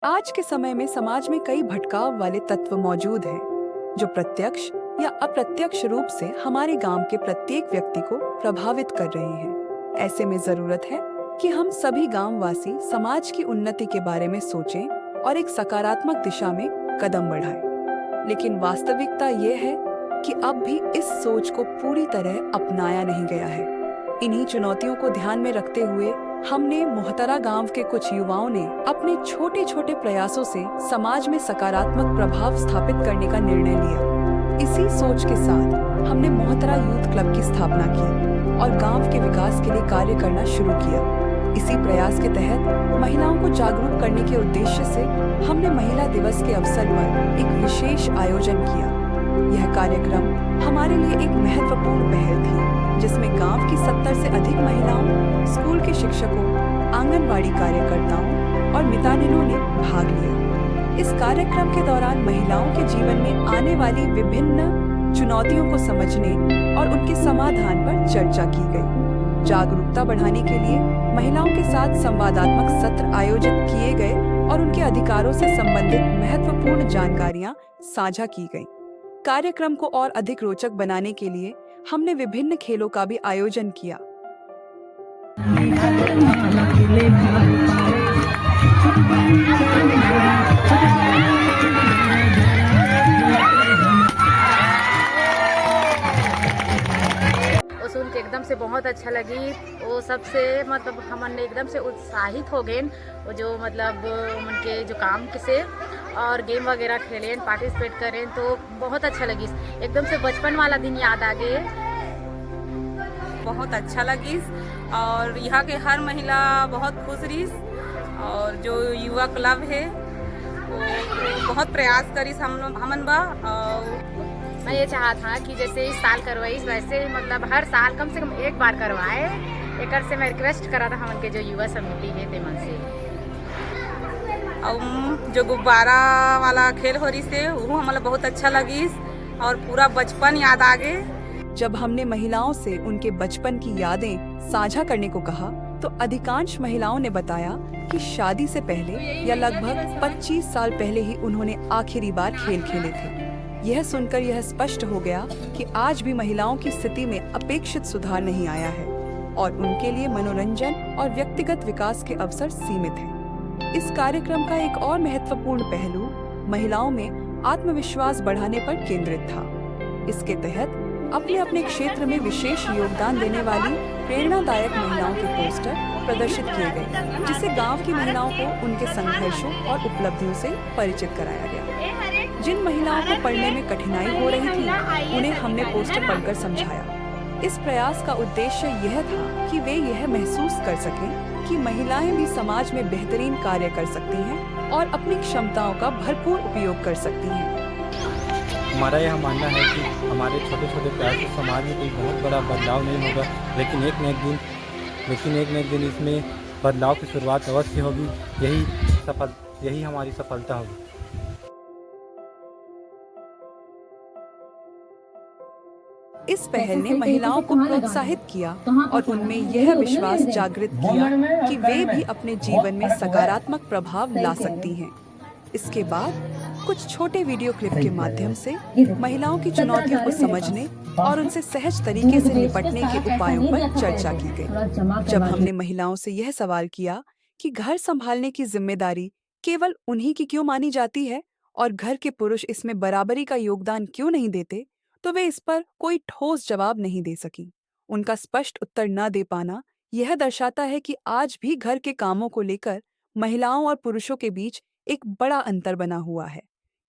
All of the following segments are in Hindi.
आज के समय में समाज में कई भटकाव वाले तत्व मौजूद हैं, जो प्रत्यक्ष या अप्रत्यक्ष रूप से हमारे गांव के प्रत्येक व्यक्ति को प्रभावित कर रहे हैं। ऐसे में जरूरत है कि हम सभी गांववासी समाज की उन्नति के बारे में सोचें और एक सकारात्मक दिशा में कदम बढ़ाएं। लेकिन वास्तविकता ये है कि अब भी इस सोच को पूरी तरह अपनाया नहीं गया है। इन्हीं चुनौतियों को ध्यान में रखते हुए हमने मोहतरा गांव के कुछ युवाओं ने अपने छोटे छोटे प्रयासों से समाज में सकारात्मक प्रभाव स्थापित करने का निर्णय लिया। इसी सोच के साथ हमने मोहतरा यूथ क्लब की स्थापना की और गांव के विकास के लिए कार्य करना शुरू किया। इसी प्रयास के तहत महिलाओं को जागरूक करने के उद्देश्य से हमने महिला दिवस के अवसर पर एक विशेष आयोजन किया। यह कार्यक्रम हमारे लिए एक महत्वपूर्ण पहल थी, जिसमें गांव की 70 से अधिक महिलाओं, स्कूल के शिक्षकों, आंगनबाड़ी कार्यकर्ताओं और मितानिनों ने भाग लिया। इस कार्यक्रम के दौरान महिलाओं के जीवन में आने वाली विभिन्न चुनौतियों को समझने और उनके समाधान पर चर्चा की गई। जागरूकता बढ़ाने के लिए महिलाओं के साथ संवादात्मक सत्र आयोजित किए गए और उनके अधिकारों से संबंधित महत्वपूर्ण जानकारियां साझा की गईं। कार्यक्रम को और अधिक रोचक बनाने के लिए हमने विभिन्न खेलों का भी आयोजन किया। वो सुन के एकदम से बहुत अच्छा लगी। वो सबसे मतलब हमन एकदम से उत्साहित हो गए। वो जो मतलब उनके जो काम से और गेम वगैरह खेलें, पार्टिसिपेट करें तो बहुत अच्छा लगी। एकदम से बचपन वाला दिन याद आ गए। बहुत अच्छा लगी और यहाँ के हर महिला बहुत खुश रही। और जो युवा क्लब है वो बहुत प्रयास करी हमन बा। मैं ये चाहा था कि जैसे इस साल करवाई वैसे मतलब हर साल कम से कम एक बार करवाए। एक से मैं रिक्वेस्ट करा था हमन के जो युवा समिति है तेमन से। और जो गुब्बारा वाला खेल हो रही से वो हमारा बहुत अच्छा लगी और पूरा बचपन याद आ गए। जब हमने महिलाओं से उनके बचपन की यादें साझा करने को कहा, तो अधिकांश महिलाओं ने बताया कि शादी से पहले या लगभग 25 साल पहले ही उन्होंने आखिरी बार खेल खेले थे। यह सुनकर यह स्पष्ट हो गया कि आज भी महिलाओं की स्थिति में अपेक्षित सुधार नहीं आया है और उनके लिए मनोरंजन और व्यक्तिगत विकास के अवसर सीमित हैं। इस कार्यक्रम का एक और महत्वपूर्ण पहलू महिलाओं में आत्मविश्वास बढ़ाने पर केंद्रित था। इसके तहत अपने अपने क्षेत्र में विशेष योगदान देने वाली प्रेरणादायक महिलाओं के पोस्टर प्रदर्शित किए गए, जिससे गांव की महिलाओं को उनके संघर्षों और उपलब्धियों से परिचित कराया गया। जिन महिलाओं को पढ़ने में कठिनाई हो रही थी, उन्हें हमने पोस्टर पढ़कर समझाया। इस प्रयास का उद्देश्य यह था कि वे यह महसूस कर सकें कि महिलाएं भी समाज में बेहतरीन कार्य कर सकती हैं और अपनी क्षमताओं का भरपूर उपयोग कर सकती हैं। हमारा यह मानना है कि हमारे छोटे छोटे प्रयास से समाज में कोई बहुत बड़ा बदलाव नहीं होगा, लेकिन एक न एक दिन इसमें बदलाव की शुरुआत अवश्य होगी। यही हमारी सफलता होगी। इस पहल ने महिलाओं को प्रोत्साहित किया और उनमें यह विश्वास जागृत किया कि वे भी अपने जीवन में सकारात्मक प्रभाव ला सकती हैं। इसके बाद कुछ छोटे वीडियो क्लिप के माध्यम से महिलाओं की चुनौतियों को समझने और उनसे सहज तरीके से निपटने के उपायों पर चर्चा की गई। जब हमने महिलाओं से यह सवाल किया कि घर संभालने की जिम्मेदारी केवल उन्हीं की क्यों मानी जाती है और घर के पुरुष इसमें बराबरी का योगदान क्यों नहीं देते, तो वे इस पर कोई ठोस जवाब नहीं दे सकी। उनका स्पष्ट उत्तर न दे पाना यह दर्शाता है कि आज भी घर के कामों को लेकर महिलाओं और पुरुषों के बीच एक बड़ा अंतर बना हुआ है।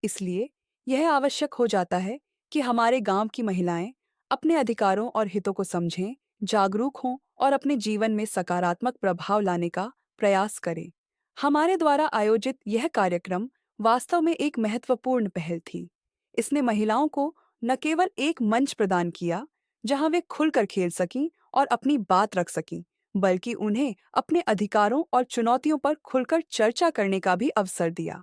इसलिए यह आवश्यक हो जाता है कि हमारे गांव की महिलाएं अपने अधिकारों और हितों को समझें, जागरूक हों और अपने जीवन में सकारात्मक प्रभाव लाने का प्रयास करें। हमारे द्वारा आयोजित यह कार्यक्रम वास्तव में एक महत्वपूर्ण पहल थी। इसने महिलाओं को न केवल एक मंच प्रदान किया जहां वे खुलकर खेल सकीं और अपनी बात रख सकीं, बल्कि उन्हें अपने अधिकारों और चुनौतियों पर खुलकर चर्चा करने का भी अवसर दिया।